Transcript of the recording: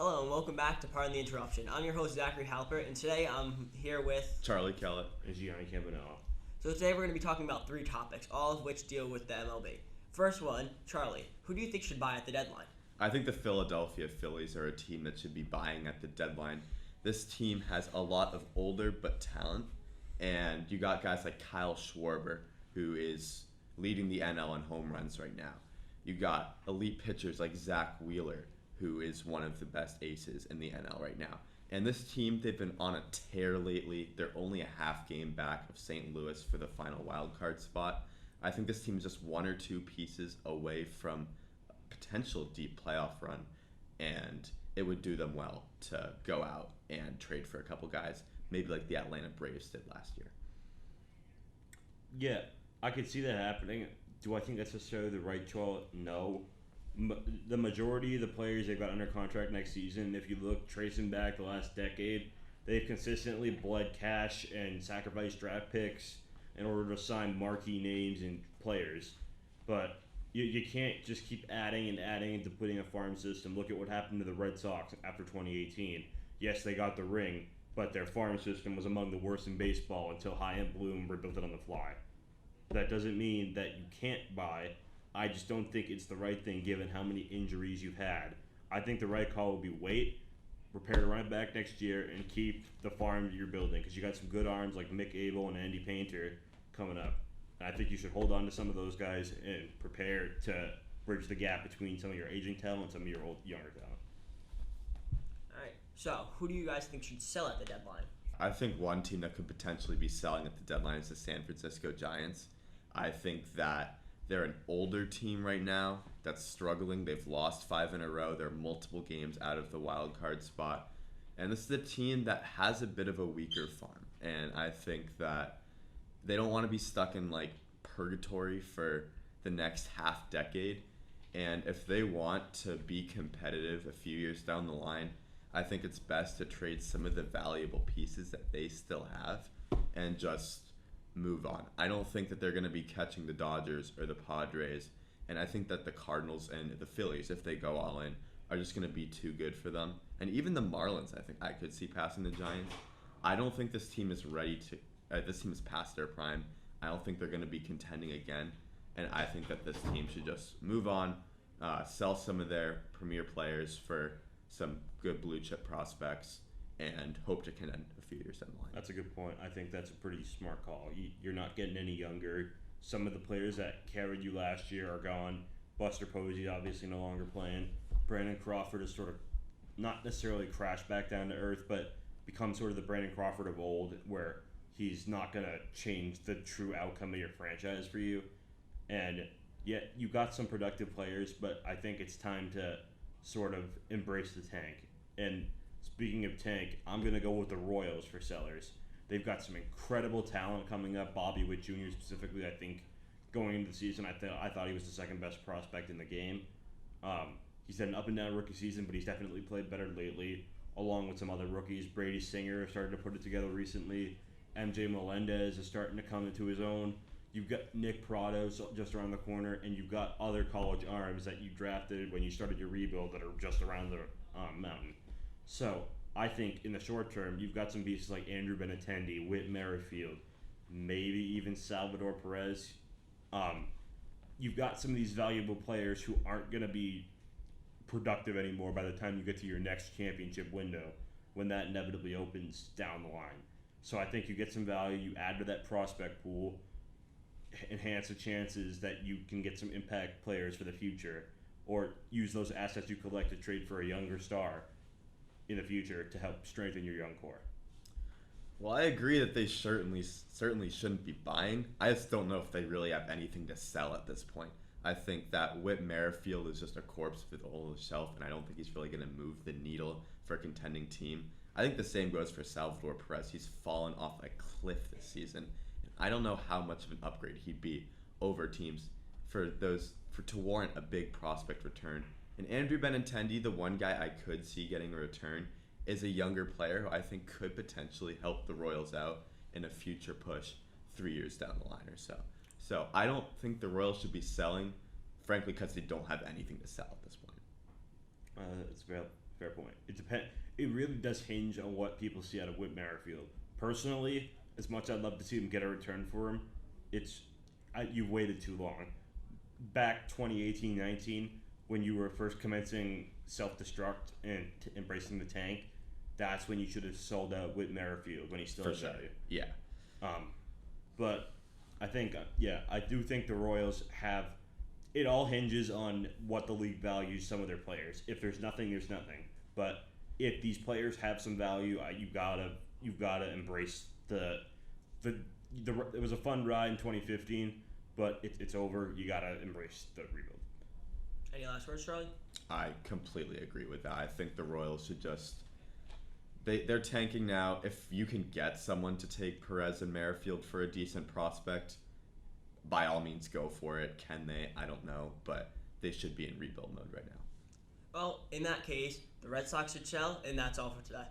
Hello and welcome back to Pardon the Interruption. I'm your host Zachary Halpert, and today I'm here with Charlie Kellett. And Gianni Campanella. So today we're going to be talking about three topics, all of which deal with the MLB. First one, Charlie, who do you think should buy at the deadline? I think the Philadelphia Phillies are a team that should be buying at the deadline. This team has a lot of older but talent, and you got guys like Kyle Schwarber, who is leading the NL in home runs right now. You got elite pitchers like Zach Wheeler, who is one of the best aces in the NL right now. And this team, they've been on a tear lately. They're only a half game back of St. Louis for the final wild card spot. I think this team is just one or two pieces away from a potential deep playoff run, and it would do them well to go out and trade for a couple guys, maybe like the Atlanta Braves did last year. Yeah, I could see that happening. Do I think that's necessarily the right choice? No. The majority of the players they've got under contract next season, if you look tracing back the last decade, they've consistently bled cash and sacrificed draft picks in order to sign marquee names and players. But you can't just keep adding and adding into putting a farm system. Look at what happened to the Red Sox after 2018. Yes, they got the ring, but their farm system was among the worst in baseball until High and Bloom rebuilt it on the fly. That doesn't mean that you can't buy. I just don't think it's the right thing given how many injuries you've had. I think the right call would be wait, prepare to run it back next year, and keep the farm that you're building because you got some good arms like Mick Abel and Andy Painter coming up. And I think you should hold on to some of those guys and prepare to bridge the gap between some of your aging talent and some of your younger talent. All right, so who do you guys think should sell at the deadline? I think one team that could potentially be selling at the deadline is the San Francisco Giants. I think that they're an older team right now that's struggling. They've lost 5 in a row. They're multiple games out of the wild card spot. And this is a team that has a bit of a weaker farm. And I think that they don't want to be stuck in like purgatory for the next half decade. And if they want to be competitive a few years down the line, I think it's best to trade some of the valuable pieces that they still have and just move on. I don't think that they're going to be catching the Dodgers or the Padres, and I think that the Cardinals and the Phillies, if they go all in, are just going to be too good for them. And even the Marlins, I think I could see passing the Giants. I don't think this team is ready to. This team is past their prime. I don't think they're going to be contending again, and I think that this team should just move on, sell some of their premier players for some good blue chip prospects, and hope to contend a few years down the line. That's a good point. I think that's a pretty smart call. You're not getting any younger. Some of the players that carried you last year are gone. Buster Posey obviously no longer playing. Brandon Crawford has sort of not necessarily crashed back down to earth, but become sort of the Brandon Crawford of old, where he's not going to change the true outcome of your franchise for you. And yet you got some productive players, but I think it's time to sort of embrace the tank. And speaking of tank, I'm going to go with the Royals for sellers. They've got some incredible talent coming up. Bobby Witt Jr. specifically, I think, going into the season, I thought he was the second best prospect in the game. He's had an up and down rookie season, but he's definitely played better lately, along with some other rookies. Brady Singer started to put it together recently. MJ Melendez is starting to come into his own. You've got Nick Prado just around the corner, and you've got other college arms that you drafted when you started your rebuild that are just around the mountain. So I think in the short term, you've got some pieces like Andrew Benintendi, Whit Merrifield, maybe even Salvador Perez. You've got some of these valuable players who aren't going to be productive anymore by the time you get to your next championship window when that inevitably opens down the line. So I think you get some value, you add to that prospect pool, enhance the chances that you can get some impact players for the future, or use those assets you collect to trade for a younger star in the future to help strengthen your young core. Well, I agree that they certainly shouldn't be buying. I just don't know if they really have anything to sell at this point. I think that Whit Merrifield is just a corpse with all the shelf, and I don't think he's really going to move the needle for a contending team. I think the same goes for Salvador Perez. He's fallen off a cliff this season. I don't know how much of an upgrade he'd be over teams to warrant a big prospect return. And Andrew Benintendi, the one guy I could see getting a return, is a younger player who I think could potentially help the Royals out in a future push 3 years down the line or so. So I don't think the Royals should be selling, frankly, because they don't have anything to sell at this point. It's Fair point. It really does hinge on what people see out of Whit Merrifield. Personally, as much as I'd love to see him get a return for him, you've waited too long. Back 2018-19, when you were first commencing self-destruct and embracing the tank, that's when you should have sold out Whit Merrifield when he still has value. Yeah. But I think, I do think the Royals have. It all hinges on what the league values some of their players. If there's nothing, there's nothing. But if these players have some value, you've gotta embrace it was a fun ride in 2015, but it's over. You gotta embrace the rebuild. Any last words, Charlie? I completely agree with that. I think the Royals should just they're tanking now. If you can get someone to take Perez and Merrifield for a decent prospect, by all means go for it. Can they? I don't know, but they should be in rebuild mode right now. Well, in that case, the Red Sox should shell, and that's all for today.